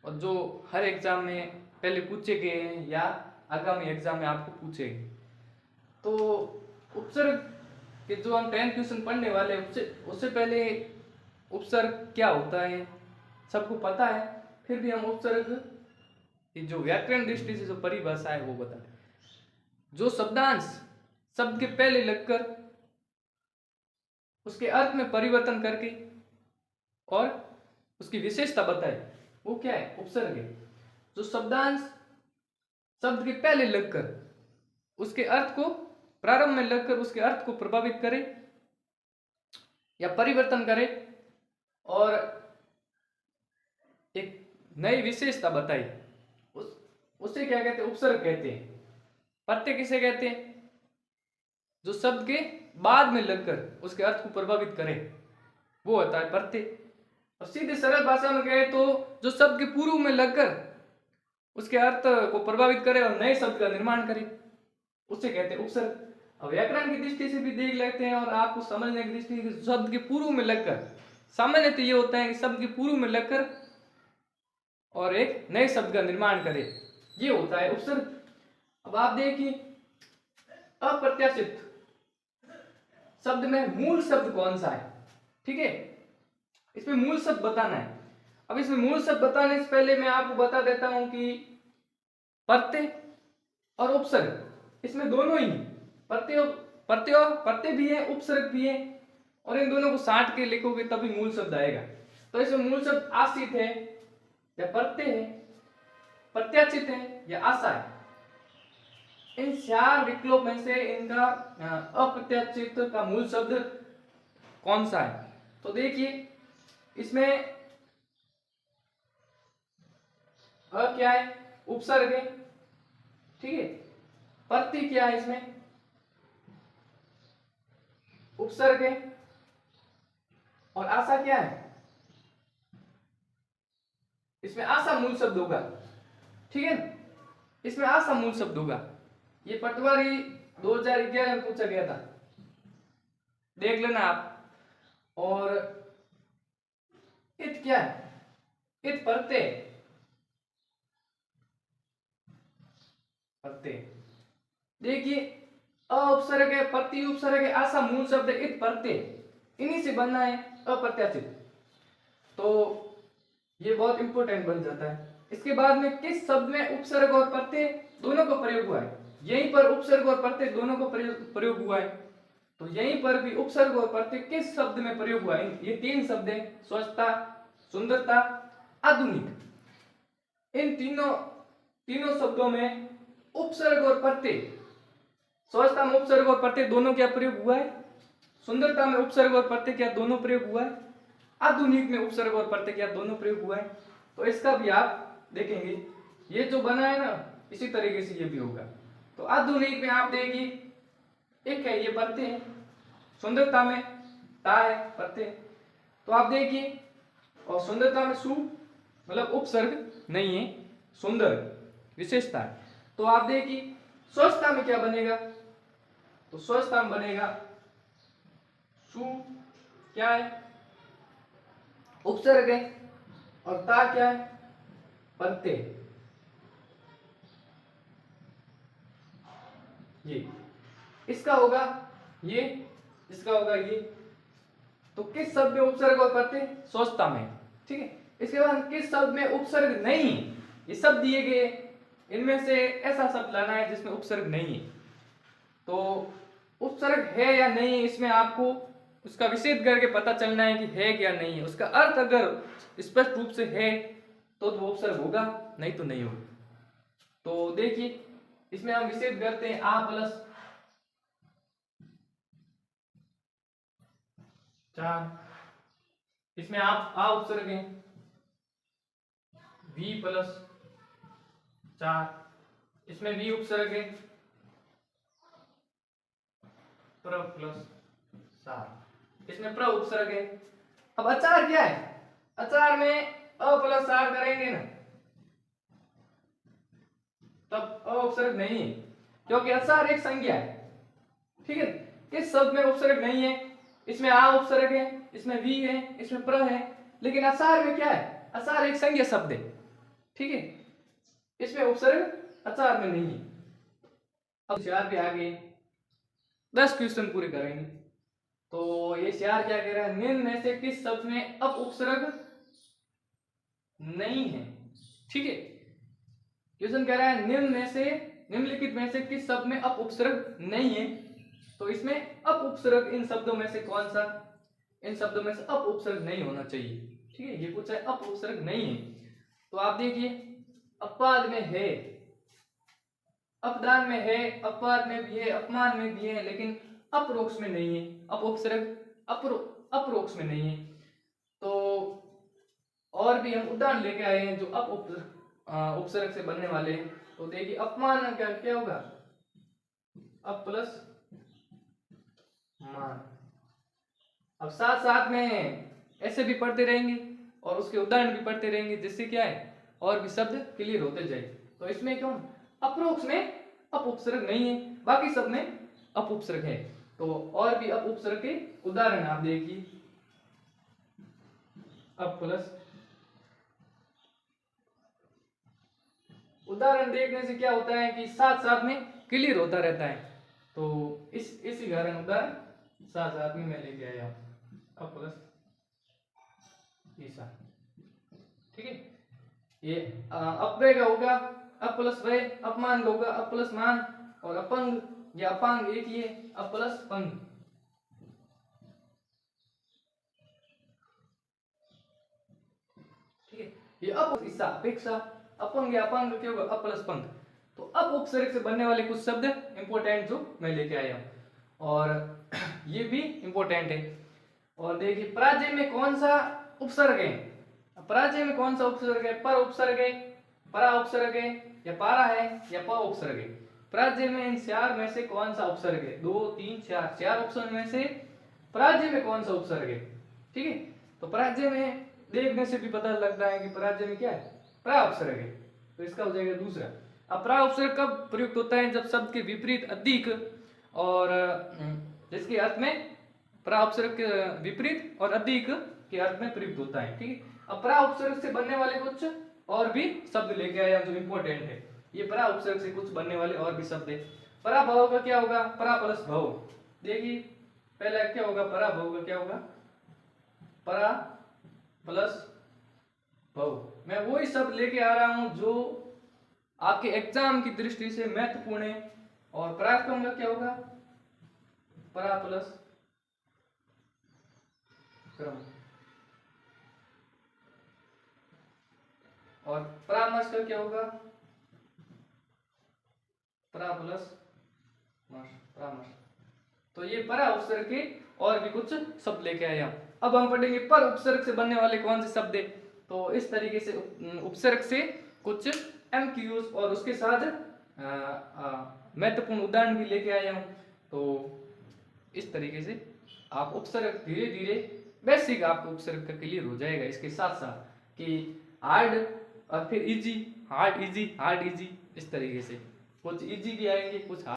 और जो हर एग्जाम में पहले पूछे गए हैं या आगामी एग्जाम में आपको पूछेंगे। तो उपसर्ग के जो हम 10 क्वेश्चन पढ़ने वाले हैं उससे पहले उपसर्ग क्या होता है सबको पता है, फिर भी हम उपसर्ग की जो व्याकरण दृष्टि से जो परिभाषा है वो बता दें। जो शब्दांश शब्द के पहले लगकर उसके अर्थ में परिवर्तन करके और उसकी विशेषता बताए वो क्या है, उपसर्ग है। जो शब्दांश शब्द के पहले लगकर उसके अर्थ को प्रारंभ में लगकर उसके अर्थ को प्रभावित करे या परिवर्तन करे और एक नई विशेषता बताई, उसे क्या कहते हैं, उपसर्ग कहते हैं। प्रत्यय किसे कहते हैं, जो शब्द के बाद में लगकर उसके अर्थ को प्रभावित करे वो होता है प्रत्यय। और सीधे सरल भाषा में कहे तो जो शब्द के पूर्व में लगकर उसके अर्थ को प्रभावित करे और नए शब्द का निर्माण करे उसे कहते हैं उपसर्ग। अब व्याकरण की दृष्टि से भी देख लेते हैं और आपको समझने की दृष्टि से शब्द के पूर्व में लगकर, सामान्यतः ये होता है कि शब्द के पूर्व में लगकर और एक नए शब्द का निर्माण करे, ये होता है उपसर्ग। अब आप देखिए अप्रत्याशित शब्द में मूल शब्द कौन सा है, ठीक है, इसमें मूल शब्द बताना है। अब इसमें मूल शब्द बताने से पहले मैं आपको बता देता हूं कि प्रत्यय और उपसर्ग इसमें दोनों ही प्रत्यय भी है उपसर्ग भी है, और इन दोनों को साट के लिखोगे तभी मूल शब्द आएगा। तो इसमें मूल शब्द आश्रित है या प्रत्यय है, प्रत्याशित है या आशा है। इन चार विकल्प में से इनका अप्रत्याशित का मूल शब्द कौन सा है। तो देखिए इसमें क्या है, उपसर्ग है, ठीक है। प्रत्यय क्या है, इसमें उपसर्ग है, और आशा क्या है, इसमें आशा मूल शब्द होगा, ठीक है, इसमें आशा मूल शब्द होगा। ये पटवारी 2011 में पूछा गया था, देख लेना आप। और इत क्या है, इत प्रत्यय, देखिए उपसर्ग है, प्रत्यय उपसर्ग है, आशा मूल शब्द है, इत प्रत्यय, इन्हीं से बनना है अप्रत्याशित। तो ये बहुत इंपॉर्टेंट बन जाता है। इसके बाद में किस शब्द में उपसर्ग और प्रत्यय दोनों का प्रयोग हुआ है, यहीं पर उपसर्ग और प्रत्यय दोनों का प्रयोग हुआ है। तो यहीं पर भी उपसर्ग और प्रत्यय किस शब्द में प्रयोग हुआ है, ये तीन शब्द हैं, स्वच्छता, सुंदरता, आधुनिक। इन तीनों शब्दों में उपसर्ग और प्रत्यय, स्वच्छता में उपसर्ग और प्रत्यय दोनों क्या प्रयोग हुआ है, सुंदरता में उपसर्ग और प्रत्यय क्या दोनों प्रयोग हुआ है, आधुनिक में उपसर्ग और प्रत्यय क्या दोनों प्रयोग हुआ है। तो इसका भी आप देखेंगे, ये जो बना है ना इसी तरीके से ये भी होगा। तो आधुनिक में आप देखिए एक है ये प्रत्यय है, सुंदरता में ता है प्रत्यय, तो आप देखिए, और सुंदरता में सु मतलब उपसर्ग नहीं है, सुंदर विशेषता है। तो आप देखिए स्वच्छता में क्या बनेगा, तो स्वच्छता में बनेगा सु क्या है, उपसर्ग है, और ता क्या है, प्रत्यय। ये इसका होगा ये, इसका होगा ये। तो किस शब्द में उपसर्ग और प्रत्यय, स्वच्छता में, ठीक है। इसके बाद किस शब्द में उपसर्ग नहीं है, ये सब दिए गए, इनमें से ऐसा शब्द लाना है जिसमें उपसर्ग नहीं है। तो उपसर्ग है या नहीं इसमें आपको उसका विशेष करके पता चलना है कि है क्या नहीं है। उसका अर्थ अगर स्पष्ट रूप से है तो वो उपसर्ग होगा, नहीं तो नहीं होगा। तो देखिए इसमें हम विशेष करते हैं आ प्लस चार, इसमें आप आ उपसर्ग है, वी प्लस चार, इसमें वी उपसर्ग है, प्र प्लस सार, इसमें प्र उपसर्ग है। अब अचार क्या है, अचार में अ प्लस सार करेंगे ना तब अ उपसर्ग नहीं है, क्योंकि अचार एक संज्ञा है, ठीक है। किस शब्द में उपसर्ग नहीं है, इसमें आ उपसर्ग है, इसमें वी है, इसमें प्र है, लेकिन असार में क्या है, असार एक संज्ञा शब्द है, ठीक है, इसमें उपसर्ग अचार में नहीं है। अब चार पे आगे 10 क्वेश्चन पूरे करेंगे। तो ये चार क्या कह रहा है, निम्न में से किस शब्द में अप उपसर्ग नहीं है। ठीक है, क्वेश्चन कह रहा है निम्नलिखित में से किस शब्द में अप उपसर्ग नहीं है। तो इसमें अप उपसर्ग इन शब्दों में से कौन सा, इन शब्दों में से अप उपसर्ग नहीं होना चाहिए। ठीक है, ये पूछा है अप उपसर्ग नहीं है। तो आप देखिए, अपाद में है, अपदान में है, अपवाद में भी है, अपमान में भी है, लेकिन अपरोक्ष में नहीं है। अप उपसर्ग अपरोक्ष में नहीं है। तो और भी हम उदाहरण लेके आए हैं जो अप उपसर्ग से बनने वाले हैं। तो देखिए, अपमान क्या क्या होगा, अप प्लस मान। अब साथ साथ में ऐसे भी पढ़ते रहेंगे और उसके उदाहरण भी पढ़ते रहेंगे, जिससे क्या है और भी शब्द क्लियर होते जाए। तो इसमें क्यों अप्रोक्ष में अप उपसर्ग नहीं है, बाकी सब में अप उपसर्ग है। तो और भी अप उपसर्ग के उदाहरण आप देखिए, अप प्लस, उदाहरण देखने से क्या होता है कि साथ साथ में क्लियर होता रहता है। तो इसी कारण उदाहरण साथ साथ में मैं लेके आया हूं, अप प्लस ईसा। ठीक है, ये अपव्यय का होगा अप प्लस वय, अपमान का होगा अप प्लस मान, और अपंग या अपांग एक ही है, अप प्लस पंग। ठीक है, ये अप ईसा अपेक्षा, अपंग या अपांग क्या होगा अप प्लस पंग। तो अप उपसर्ग से बनने वाले कुछ शब्द इंपोर्टेंट जो मैं लेके आया हूं, और ये भी इंपोर्टेंट है। और देखिए, पराजय में कौन सा उपसर्ग है, पराजय में कौन सा उपसर्ग है, पर उपसर्ग है, परा उपसर्ग है, या पारा है, या प उपसर्ग है। पराजय में इन चार में से कौन सा उपसर्ग है, 2 3 4 चार ऑप्शन में से पराजय में कौन सा उपसर्ग है। ठीक है, तो पराजय में देखने से भी पता लगता है कि पराजय में क्या है, प्रा उपसर्ग है। तो इसका हो जाएगा दूसरा। अब प्रा उपसर्ग कब प्रयुक्त होता है, जब शब्द के विपरीत अधिक और जिसके अर्थ में प्रा उपसर्ग के विपरीत और अधिक के अर्थ में प्रयुक्त होता है। ठीक है, अब प्रा उपसर्ग से बनने वाले कुछ और भी शब्द लेके आया जो इंपॉर्टेंट है। ये परा उपसर्ग से कुछ बनने वाले और भी शब्द है। पराभव का क्या होगा, परा प्लस भव। देखिए, पहला क्या होगा, पराभव का क्या होगा, परा प्लस भव। मैं वही शब्द लेके आ रहा हूं जो आपके एग्जाम की दृष्टि से महत्वपूर्ण है। और पराक्रम का क्या होगा, परा प्लस क्रम। और परामर्श का क्या होगा, परा प्लस परामर्श। तो ये परा उपसर्ग के और भी कुछ शब्द लेके आया। अब हम पढ़ेंगे पर उपसर्ग से बनने वाले कौन से शब्द है। तो इस तरीके से उपसर्ग से कुछ एमक्यूज और उसके साथ महत्वपूर्ण उदाहरण भी लेके आया हूं। तो इस तरीके से आप उपसर्ग धीरे धीरे बेसिक आपको उपसर्ग का क्लियर हो जाएगा। इसके साथ साथ कि हार्ड और फिर easy, hard easy, hard easy, इस तरीके से कुछ इजी भी आएंगे, कुछ